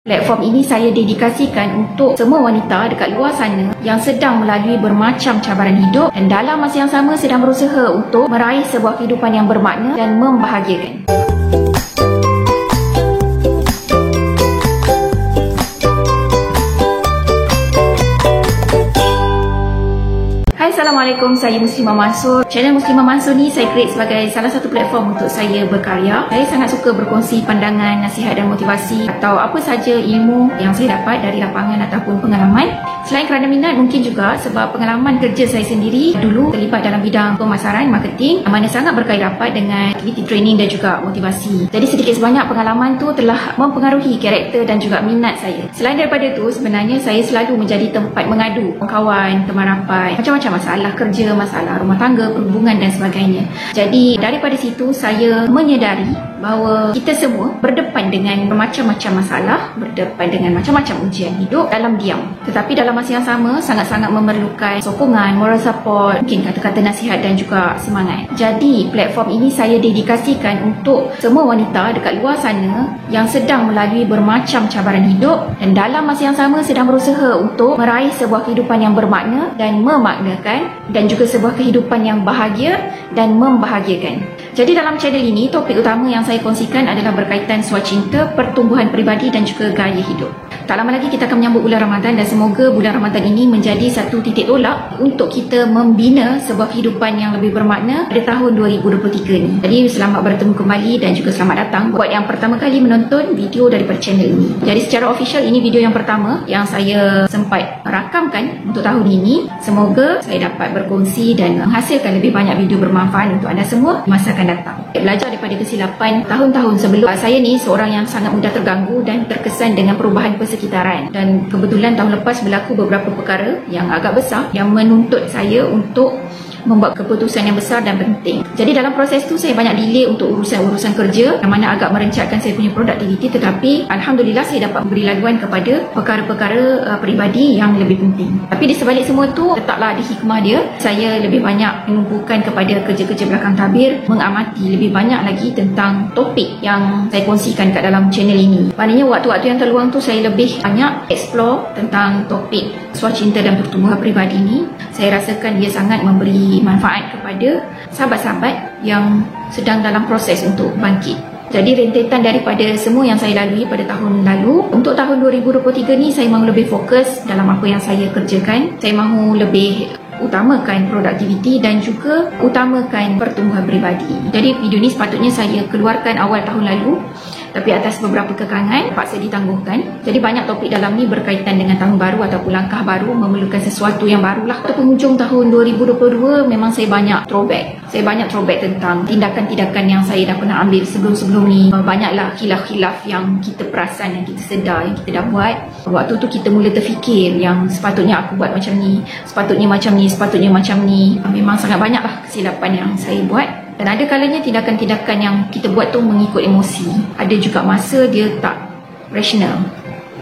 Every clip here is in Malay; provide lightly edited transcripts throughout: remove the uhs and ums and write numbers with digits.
Platform ini saya dedikasikan untuk semua wanita dekat luar sana yang sedang melalui bermacam cabaran hidup dan dalam masa yang sama sedang berusaha untuk meraih sebuah kehidupan yang bermakna dan membahagiakan. Assalamualaikum, saya Muslimah Mansur. Channel Muslimah Mansur ni saya create sebagai salah satu platform untuk saya berkarya. Saya sangat suka berkongsi pandangan, nasihat dan motivasi atau apa saja ilmu yang saya dapat dari lapangan ataupun pengalaman. Selain kerana minat, mungkin juga sebab pengalaman kerja saya sendiri dulu terlibat dalam bidang pemasaran, marketing, mana sangat berkait rapat dengan aktiviti training dan juga motivasi. Jadi sedikit sebanyak pengalaman tu telah mempengaruhi karakter dan juga minat saya. Selain daripada itu, sebenarnya saya selalu menjadi tempat mengadu kawan, teman rapat, macam-macam masalah kerja, masalah rumah tangga, perhubungan dan sebagainya. Jadi daripada situ saya menyedari bahawa kita semua berdepan dengan bermacam-macam masalah, berdepan dengan macam-macam ujian hidup dalam diam. Tetapi dalam masa yang sama sangat-sangat memerlukan sokongan, moral support, mungkin kata-kata nasihat dan juga semangat. Jadi platform ini saya dedikasikan untuk semua wanita dekat luar sana yang sedang melalui bermacam cabaran hidup dan dalam masa yang sama sedang berusaha untuk meraih sebuah kehidupan yang bermakna dan memaknakan dan juga sebuah kehidupan yang bahagia dan membahagiakan. Jadi dalam channel ini, topik utama yang saya kongsikan adalah berkaitan swacinta, pertumbuhan peribadi dan juga gaya hidup. Tak lama lagi kita akan menyambut bulan Ramadan dan semoga bulan Ramadan ini menjadi satu titik tolak untuk kita membina sebuah kehidupan yang lebih bermakna pada tahun 2023 ni. Jadi selamat bertemu kembali dan juga selamat datang buat yang pertama kali menonton video daripada channel ini. Jadi secara official ini video yang pertama yang saya sempat rakamkan untuk tahun ini. Semoga saya dapat berkongsi dan menghasilkan lebih banyak video bermanfaat untuk anda semua di masa akan datang. Belajar daripada kesilapan tahun-tahun sebelum. Saya ni seorang yang sangat mudah terganggu dan terkesan dengan perubahan persekitaran dan kebetulan tahun lepas berlaku beberapa perkara yang agak besar yang menuntut saya untuk membuat keputusan yang besar dan penting. Jadi dalam proses tu saya banyak delay untuk urusan-urusan kerja yang mana agak merencatkan saya punya produktiviti, tetapi Alhamdulillah saya dapat memberi laluan kepada perkara-perkara peribadi yang lebih penting. Tapi di sebalik semua tu letaklah ada hikmah dia. Saya lebih banyak menumpukan kepada kerja-kerja belakang tabir, mengamati lebih banyak lagi tentang topik yang saya kongsikan kat dalam channel ini. Maknanya waktu-waktu yang terluang tu saya lebih banyak explore tentang topik swacinta dan pertumbuhan peribadi ni. Saya rasakan dia sangat memberi manfaat kepada sahabat-sahabat yang sedang dalam proses untuk bangkit. Jadi rentetan daripada semua yang saya lalui pada tahun lalu, untuk tahun 2023 ni saya mahu lebih fokus dalam apa yang saya kerjakan. Saya mahu lebih utamakan produktiviti dan juga utamakan pertumbuhan peribadi. Jadi video ni sepatutnya saya keluarkan awal tahun lalu, tapi atas beberapa kekangan terpaksa ditangguhkan. Jadi banyak topik dalam ni berkaitan dengan tahun baru ataupun langkah baru, memerlukan sesuatu yang barulah. Pada penghujung tahun 2022 memang saya banyak throwback. Saya banyak throwback tentang tindakan-tindakan yang saya dah pernah ambil sebelum-sebelum ni. Banyaklah khilaf-khilaf yang kita perasan, yang kita sedar, yang kita dah buat. Waktu tu kita mula terfikir yang sepatutnya aku buat macam ni, sepatutnya macam ni, sepatutnya macam ni. Memang sangat banyaklah kesilapan yang saya buat. Dan ada kalanya tindakan-tindakan yang kita buat tu mengikut emosi. Ada juga masa dia tak rasional.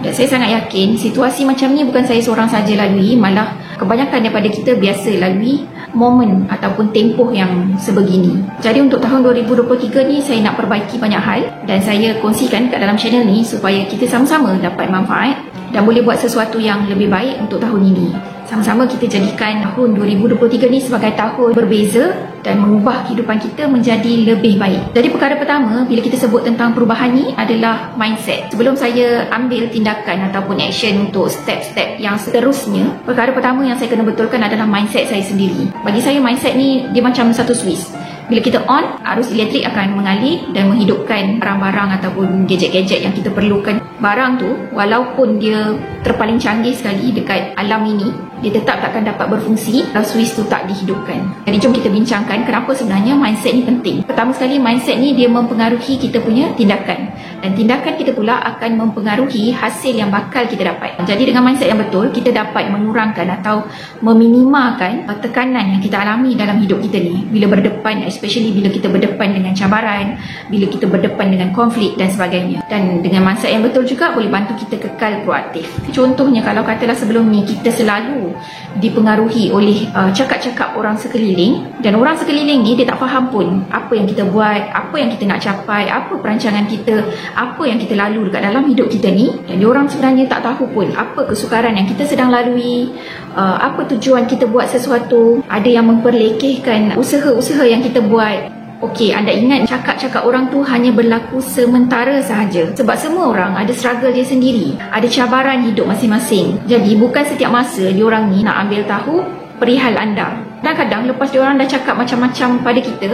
Dan saya sangat yakin situasi macam ni bukan saya seorang saja lalui, malah kebanyakan daripada kita biasa lalui momen ataupun tempoh yang sebegini. Jadi untuk tahun 2023 ni saya nak perbaiki banyak hal dan saya kongsikan kat dalam channel ni supaya kita sama-sama dapat manfaat dan boleh buat sesuatu yang lebih baik untuk tahun ini. Sama-sama kita jadikan tahun 2023 ni sebagai tahun berbeza dan mengubah kehidupan kita menjadi lebih baik. Jadi perkara pertama bila kita sebut tentang perubahan ni adalah mindset. Sebelum saya ambil tindakan ataupun action untuk step-step yang seterusnya, perkara pertama yang saya kena betulkan adalah mindset saya sendiri. Bagi saya mindset ni dia macam satu switch. Bila kita on, arus elektrik akan mengalir dan menghidupkan barang-barang ataupun gadget-gadget yang kita perlukan. Barang tu, walaupun dia terpaling canggih sekali dekat alam ini, dia tetap takkan dapat berfungsi kalau switch tu tak dihidupkan. Jadi jom kita bincangkan kenapa sebenarnya mindset ni penting. Pertama sekali, mindset ni dia mempengaruhi kita punya tindakan. Dan tindakan kita pula akan mempengaruhi hasil yang bakal kita dapat. Jadi dengan mindset yang betul, kita dapat mengurangkan atau meminimalkan tekanan yang kita alami dalam hidup kita ni. Bila berdepan, especially bila kita berdepan dengan cabaran, bila kita berdepan dengan konflik dan sebagainya. Dan dengan mindset yang betul juga boleh bantu kita kekal proaktif. Contohnya kalau katalah sebelum ni kita selalu dipengaruhi oleh cakap-cakap orang sekeliling, dan orang sekeliling ni dia tak faham pun apa yang kita buat, apa yang kita nak capai, apa perancangan kita, apa yang kita lalu dekat dalam hidup kita ni, dan diorang sebenarnya tak tahu pun apa kesukaran yang kita sedang lalui, apa tujuan kita buat sesuatu. Ada yang memperlekehkan usaha-usaha yang kita buat. Okey, anda ingat cakap-cakap orang tu hanya berlaku sementara sahaja. Sebab semua orang ada struggle dia sendiri, ada cabaran hidup masing-masing. Jadi bukan setiap masa diorang ni nak ambil tahu perihal anda. Kadang-kadang lepas diorang dah cakap macam-macam pada kita,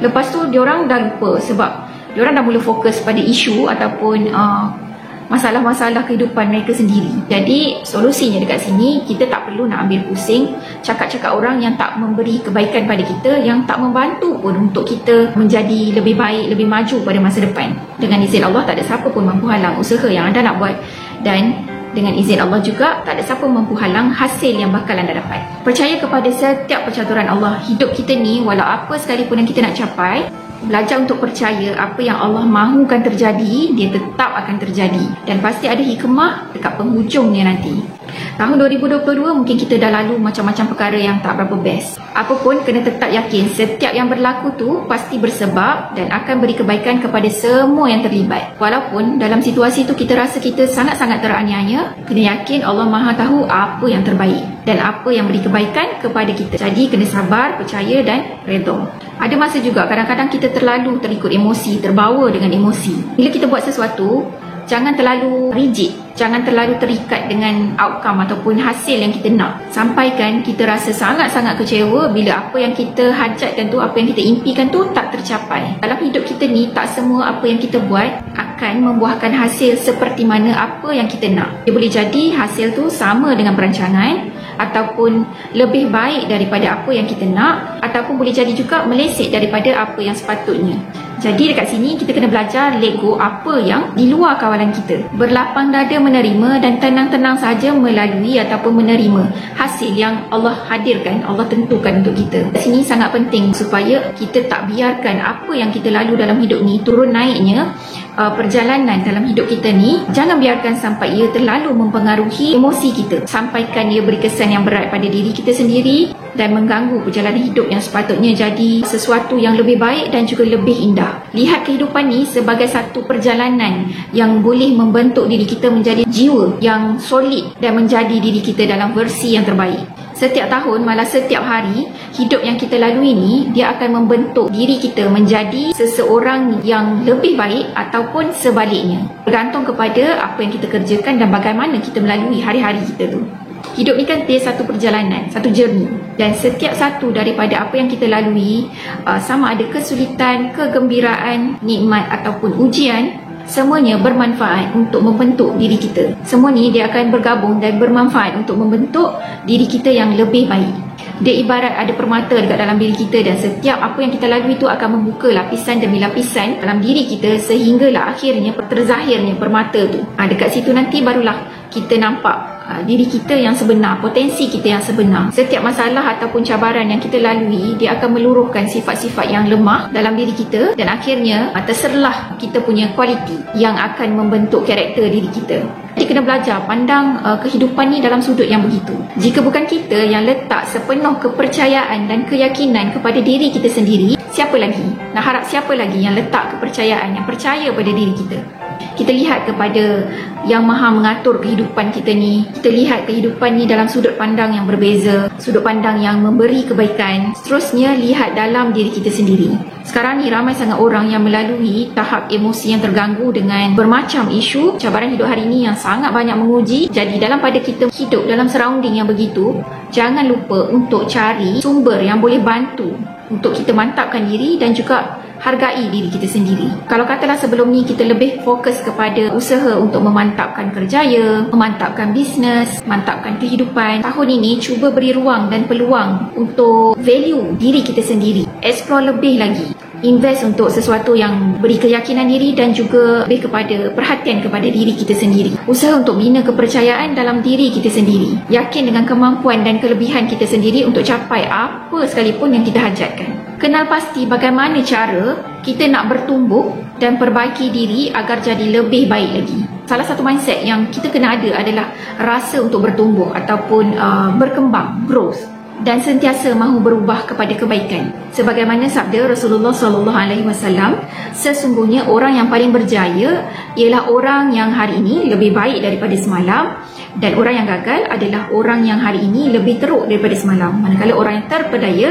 lepas tu diorang dah lupa sebab diorang dah mula fokus pada isu ataupun masalah-masalah kehidupan mereka sendiri. Jadi solusinya dekat sini, kita tak perlu nak ambil pusing cakap-cakap orang yang tak memberi kebaikan pada kita, yang tak membantu pun untuk kita menjadi lebih baik, lebih maju pada masa depan. Dengan izin Allah, tak ada siapa pun mampu halang usaha yang anda nak buat, dan dengan izin Allah juga tak ada siapa mampu halang hasil yang bakal anda dapat. Percaya kepada setiap percaturan Allah. Hidup kita ni walau apa sekalipun yang kita nak capai, belajar untuk percaya apa yang Allah mahukan terjadi, dia tetap akan terjadi, dan pasti ada hikmah dekat penghujungnya nanti. Tahun 2022 mungkin kita dah lalu macam-macam perkara yang tak berapa best. Apa pun kena tetap yakin setiap yang berlaku tu pasti bersebab dan akan beri kebaikan kepada semua yang terlibat. Walaupun dalam situasi tu kita rasa kita sangat-sangat teraniaya, kena yakin Allah Maha tahu apa yang terbaik dan apa yang beri kebaikan kepada kita. Jadi kena sabar, percaya dan redha. Ada masa juga kadang-kadang kita terlalu terikut emosi, terbawa dengan emosi. Bila kita buat sesuatu, jangan terlalu rigid, jangan terlalu terikat dengan outcome ataupun hasil yang kita nak. Sampaikan kita rasa sangat-sangat kecewa bila apa yang kita hajatkan tu, apa yang kita impikan tu tak tercapai. Dalam hidup kita ni, tak semua apa yang kita buat akan membuahkan hasil seperti mana apa yang kita nak. Dia boleh jadi hasil tu sama dengan perancangan, ataupun lebih baik daripada apa yang kita nak, ataupun boleh jadi juga meleset daripada apa yang sepatutnya. Jadi dekat sini kita kena belajar let go apa yang di luar kawalan kita. Berlapang dada menerima dan tenang-tenang saja melalui ataupun menerima hasil yang Allah hadirkan, Allah tentukan untuk kita. Di sini sangat penting supaya kita tak biarkan apa yang kita lalu dalam hidup ni, turun naiknya perjalanan dalam hidup kita ni, jangan biarkan sampai ia terlalu mempengaruhi emosi kita. Sampaikan ia beri kesan yang berat pada diri kita sendiri dan mengganggu perjalanan hidup yang sepatutnya jadi sesuatu yang lebih baik dan juga lebih indah. Lihat kehidupan ni sebagai satu perjalanan yang boleh membentuk diri kita menjadi jiwa yang solid dan menjadi diri kita dalam versi yang terbaik. Setiap tahun, malah setiap hari, hidup yang kita lalui ni, dia akan membentuk diri kita menjadi seseorang yang lebih baik ataupun sebaliknya. Bergantung kepada apa yang kita kerjakan dan bagaimana kita melalui hari-hari kita tu. Hidup ni kan dia satu perjalanan, satu journey, dan setiap satu daripada apa yang kita lalui, sama ada kesulitan, kegembiraan, nikmat ataupun ujian, semuanya bermanfaat untuk membentuk diri kita. Semua ni dia akan bergabung dan bermanfaat untuk membentuk diri kita yang lebih baik. Dia ibarat ada permata dekat dalam diri kita, dan setiap apa yang kita lalui itu akan membuka lapisan demi lapisan dalam diri kita sehinggalah akhirnya terzahirnya permata tu. Dekat situ nanti barulah kita nampak diri kita yang sebenar, potensi kita yang sebenar. Setiap masalah ataupun cabaran yang kita lalui, dia akan meluruhkan sifat-sifat yang lemah dalam diri kita, dan akhirnya terserlah kita punya kualiti yang akan membentuk karakter diri kita. Jadi kena belajar pandang kehidupan ni dalam sudut yang begitu. Jika bukan kita yang letak sepenuh kepercayaan dan keyakinan kepada diri kita sendiri, siapa lagi? Nak harap siapa lagi yang letak kepercayaan, yang percaya pada diri kita? Kita lihat kepada yang maha mengatur kehidupan kita ni. Kita lihat kehidupan ni dalam sudut pandang yang berbeza, sudut pandang yang memberi kebaikan. Seterusnya, lihat dalam diri kita sendiri. Sekarang ni ramai sangat orang yang melalui tahap emosi yang terganggu dengan bermacam isu. Cabaran hidup hari ni yang sangat banyak menguji. Jadi dalam pada kita hidup dalam surrounding yang begitu, jangan lupa untuk cari sumber yang boleh bantu untuk kita mantapkan diri dan juga hargai diri kita sendiri. Kalau katalah sebelum ni kita lebih fokus kepada usaha untuk memantapkan kerjaya, memantapkan bisnes, mantapkan kehidupan, tahun ini cuba beri ruang dan peluang untuk value diri kita sendiri. Explore lebih lagi. Invest untuk sesuatu yang beri keyakinan diri dan juga lebih kepada perhatian kepada diri kita sendiri. Usaha untuk bina kepercayaan dalam diri kita sendiri. Yakin dengan kemampuan dan kelebihan kita sendiri untuk capai apa sekalipun yang kita hajatkan. Kenal pasti bagaimana cara kita nak bertumbuh dan perbaiki diri agar jadi lebih baik lagi. Salah satu mindset yang kita kena ada adalah rasa untuk bertumbuh ataupun berkembang, growth, dan sentiasa mahu berubah kepada kebaikan. Sebagaimana sabda Rasulullah SAW, sesungguhnya orang yang paling berjaya ialah orang yang hari ini lebih baik daripada semalam, dan orang yang gagal adalah orang yang hari ini lebih teruk daripada semalam. Manakala orang yang terpedaya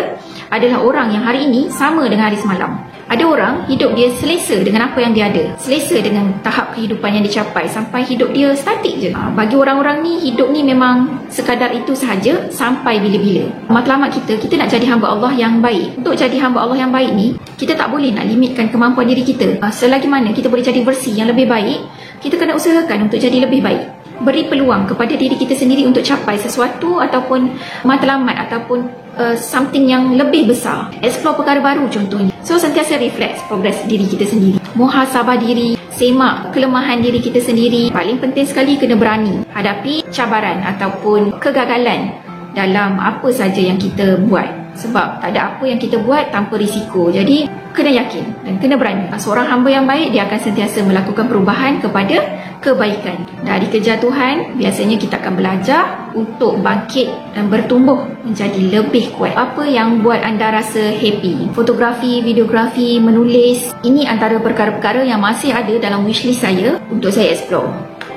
adalah orang yang hari ini sama dengan hari semalam. Ada orang hidup dia selesa dengan apa yang dia ada, selesa dengan tahap kehidupan yang dicapai sampai hidup dia statik je. Bagi orang-orang ni, hidup ni memang sekadar itu sahaja sampai bila-bila. Matlamat kita nak jadi hamba Allah yang baik. Untuk jadi hamba Allah yang baik ni, kita tak boleh nak limitkan kemampuan diri kita. Selagi mana kita boleh jadi versi yang lebih baik, kita kena usahakan untuk jadi lebih baik. Beri peluang kepada diri kita sendiri untuk capai sesuatu ataupun matlamat ataupun something yang lebih besar. Explore perkara baru contohnya. So sentiasa reflect progress diri kita sendiri. Muhasabah diri, semak kelemahan diri kita sendiri. Paling penting sekali kena berani hadapi cabaran ataupun kegagalan dalam apa saja yang kita buat. Sebab tak ada apa yang kita buat tanpa risiko. Jadi kena yakin dan kena berani. Seorang hamba yang baik, dia akan sentiasa melakukan perubahan kepada kebaikan. Dari kejatuhan, biasanya kita akan belajar untuk bangkit dan bertumbuh menjadi lebih kuat. Apa yang buat anda rasa happy? Fotografi, videografi, menulis, ini antara perkara-perkara yang masih ada dalam wishlist saya untuk saya explore.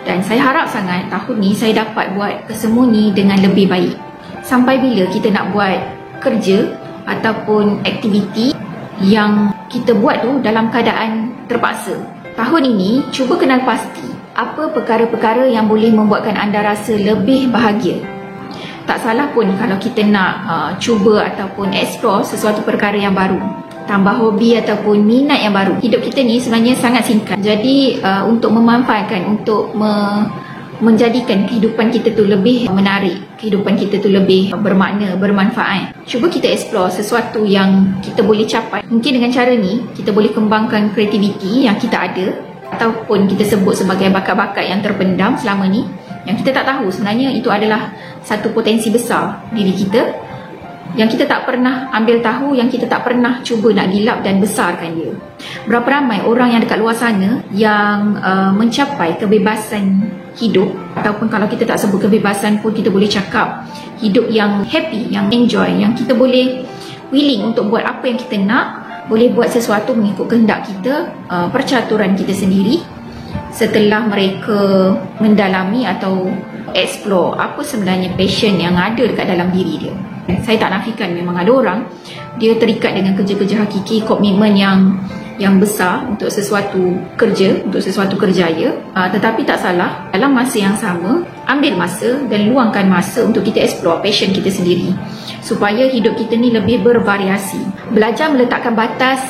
Dan saya harap sangat tahun ni saya dapat buat kesemua ni dengan lebih baik. Sampai bila kita nak buat kerja ataupun aktiviti yang kita buat tu dalam keadaan terpaksa. Tahun ini, cuba kenal pasti apa perkara-perkara yang boleh membuatkan anda rasa lebih bahagia. Tak salah pun kalau kita nak cuba ataupun explore sesuatu perkara yang baru, tambah hobi ataupun minat yang baru. Hidup kita ni sebenarnya sangat singkat. Jadi untuk memanfaatkan, untuk menjadikan kehidupan kita tu lebih menarik, kehidupan kita tu lebih bermakna, bermanfaat, cuba kita explore sesuatu yang kita boleh capai. Mungkin dengan cara ni kita boleh kembangkan kreativiti yang kita ada, ataupun kita sebut sebagai bakat-bakat yang terpendam selama ni, yang kita tak tahu sebenarnya itu adalah satu potensi besar diri kita, yang kita tak pernah ambil tahu, yang kita tak pernah cuba nak gilap dan besarkan dia. Berapa ramai orang yang dekat luar sana yang mencapai kebebasan hidup, ataupun kalau kita tak sebut kebebasan pun kita boleh cakap hidup yang happy, yang enjoy, yang kita boleh willing untuk buat apa yang kita nak, boleh buat sesuatu mengikut kehendak kita, percaturan kita sendiri, setelah mereka mendalami atau explore apa sebenarnya passion yang ada dekat dalam diri dia. Saya tak nafikan memang ada orang dia terikat dengan kerja-kerja hakiki, komitmen yang besar untuk sesuatu kerja, untuk sesuatu kerjaya, tetapi tak salah dalam masa yang sama ambil masa dan luangkan masa untuk kita explore passion kita sendiri, supaya hidup kita ni lebih bervariasi. Belajar meletakkan batas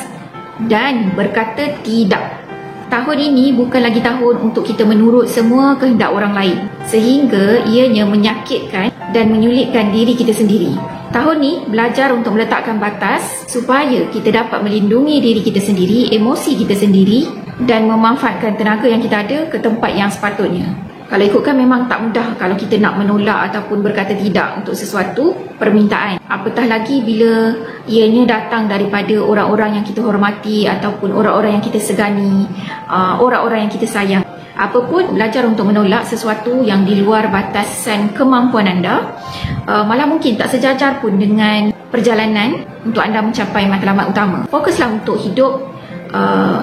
dan berkata tidak. Tahun ini bukan lagi tahun untuk kita menurut semua kehendak orang lain, sehingga ianya menyakitkan dan menyulitkan diri kita sendiri. Tahun ni belajar untuk meletakkan batas supaya kita dapat melindungi diri kita sendiri, emosi kita sendiri, dan memanfaatkan tenaga yang kita ada ke tempat yang sepatutnya. Kalau ikutkan memang tak mudah kalau kita nak menolak ataupun berkata tidak untuk sesuatu permintaan. Apatah lagi bila ianya datang daripada orang-orang yang kita hormati ataupun orang-orang yang kita segani, orang-orang yang kita sayang. Apapun, belajar untuk menolak sesuatu yang di luar batasan kemampuan anda, malah mungkin tak sejajar pun dengan perjalanan untuk anda mencapai matlamat utama. Fokuslah untuk hidup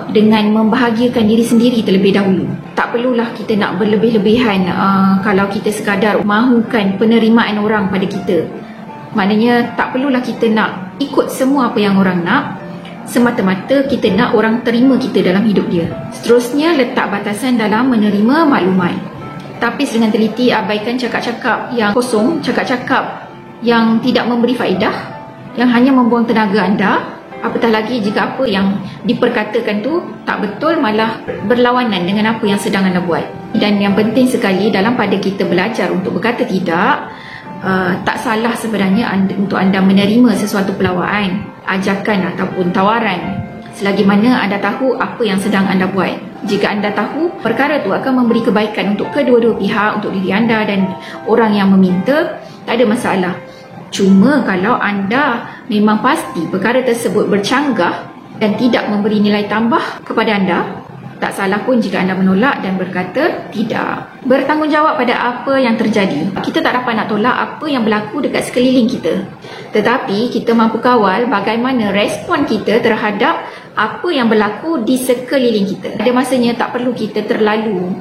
dengan membahagiakan diri sendiri terlebih dahulu. Tak perlulah kita nak berlebih-lebihan kalau kita sekadar mahukan penerimaan orang pada kita. Maknanya tak perlulah kita nak ikut semua apa yang orang nak, semata-mata kita nak orang terima kita dalam hidup dia. Seterusnya, letak batasan dalam menerima maklumat. Tapi dengan teliti abaikan cakap-cakap yang kosong, cakap-cakap yang tidak memberi faedah, yang hanya membuang tenaga anda. Apatah lagi jika apa yang diperkatakan tu tak betul, malah berlawanan dengan apa yang sedang anda buat. Dan yang penting sekali dalam pada kita belajar untuk berkata tidak, tak salah sebenarnya untuk anda menerima sesuatu pelawaan, ajakan ataupun tawaran, selagi mana anda tahu apa yang sedang anda buat. Jika anda tahu perkara tu akan memberi kebaikan untuk kedua-dua pihak, untuk diri anda dan orang yang meminta, tak ada masalah. Cuma kalau anda memang pasti perkara tersebut bercanggah dan tidak memberi nilai tambah kepada anda, Tak salah pun jika anda menolak dan berkata tidak. Bertanggungjawab pada apa yang terjadi. Kita tak dapat nak tolak apa yang berlaku dekat sekeliling kita. Tetapi kita mampu kawal bagaimana respon kita terhadap apa yang berlaku di sekeliling kita. Ada masanya tak perlu kita terlalu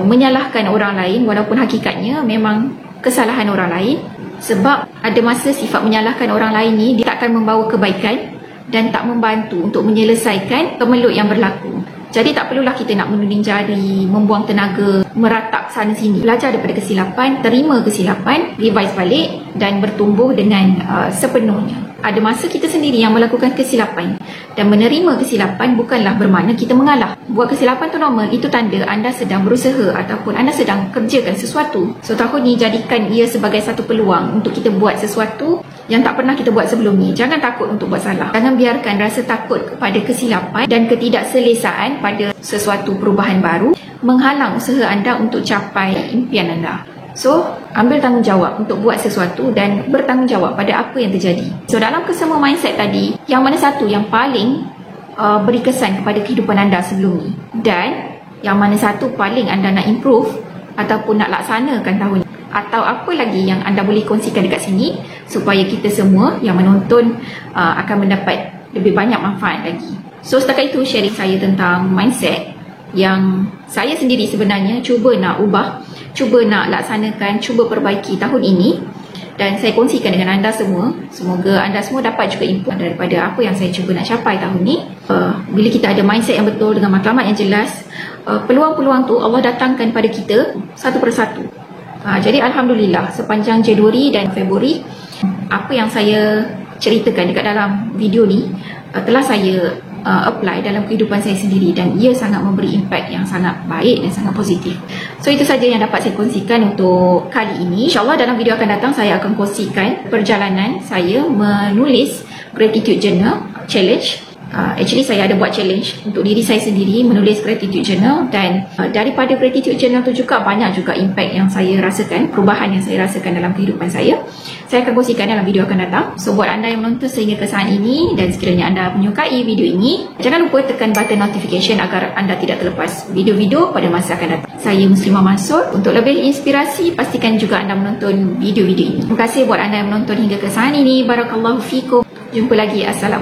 menyalahkan orang lain walaupun hakikatnya memang kesalahan orang lain. Sebab ada masa sifat menyalahkan orang lain ni dia tak akan membawa kebaikan dan tak membantu untuk menyelesaikan kemelut yang berlaku. Jadi tak perlulah kita nak menuding jari, membuang tenaga, meratap sana sini. Belajar daripada kesilapan, terima kesilapan, revise balik dan bertumbuh dengan sepenuhnya. Ada masa kita sendiri yang melakukan kesilapan dan menerima kesilapan bukanlah bermakna kita mengalah. Buat kesilapan tu normal, itu tanda anda sedang berusaha ataupun anda sedang kerjakan sesuatu. So tahun ni jadikan ia sebagai satu peluang untuk kita buat sesuatu yang tak pernah kita buat sebelum ni. Jangan takut untuk buat salah. Jangan biarkan rasa takut kepada kesilapan dan ketidakselesaan pada sesuatu perubahan baru menghalang usaha anda untuk capai impian anda. So, ambil tanggungjawab untuk buat sesuatu dan bertanggungjawab pada apa yang terjadi. So, dalam kesemua mindset tadi, yang mana satu yang paling beri kesan kepada kehidupan anda sebelum ni? Dan yang mana satu paling anda nak improve ataupun nak laksanakan tahun ni? Atau apa lagi yang anda boleh kongsikan dekat sini supaya kita semua yang menonton akan mendapat lebih banyak manfaat lagi. So, setakat itu sharing saya tentang mindset yang saya sendiri sebenarnya cuba nak ubah, cuba nak laksanakan, cuba perbaiki tahun ini dan saya kongsikan dengan anda semua. Semoga anda semua dapat juga input daripada apa yang saya cuba nak capai tahun ini. Bila kita ada mindset yang betul dengan matlamat yang jelas, peluang-peluang tu Allah datangkan pada kita satu persatu. Jadi Alhamdulillah sepanjang Januari dan Februari, apa yang saya ceritakan dekat dalam video ni telah saya apply dalam kehidupan saya sendiri dan ia sangat memberi impact yang sangat baik dan sangat positif. So itu saja yang dapat saya kongsikan untuk kali ini. InsyaAllah dalam video akan datang saya akan kongsikan perjalanan saya menulis gratitude journal challenge. Actually saya ada buat challenge untuk diri saya sendiri menulis gratitude journal dan daripada gratitude journal tu juga banyak juga impact yang saya rasakan, perubahan yang saya rasakan dalam kehidupan saya. Saya akan kongsikan dalam video akan datang. So buat anda yang menonton sehingga ke saat ini dan sekiranya anda menyukai video ini, jangan lupa tekan button notification agar anda tidak terlepas video-video pada masa akan datang. Saya Muslimah Mansur. Untuk lebih inspirasi, pastikan juga anda menonton video-video ini. Terima kasih buat anda yang menonton hingga ke saat ini. Barakallahu fikum. Jumpa lagi. Assalamualaikum.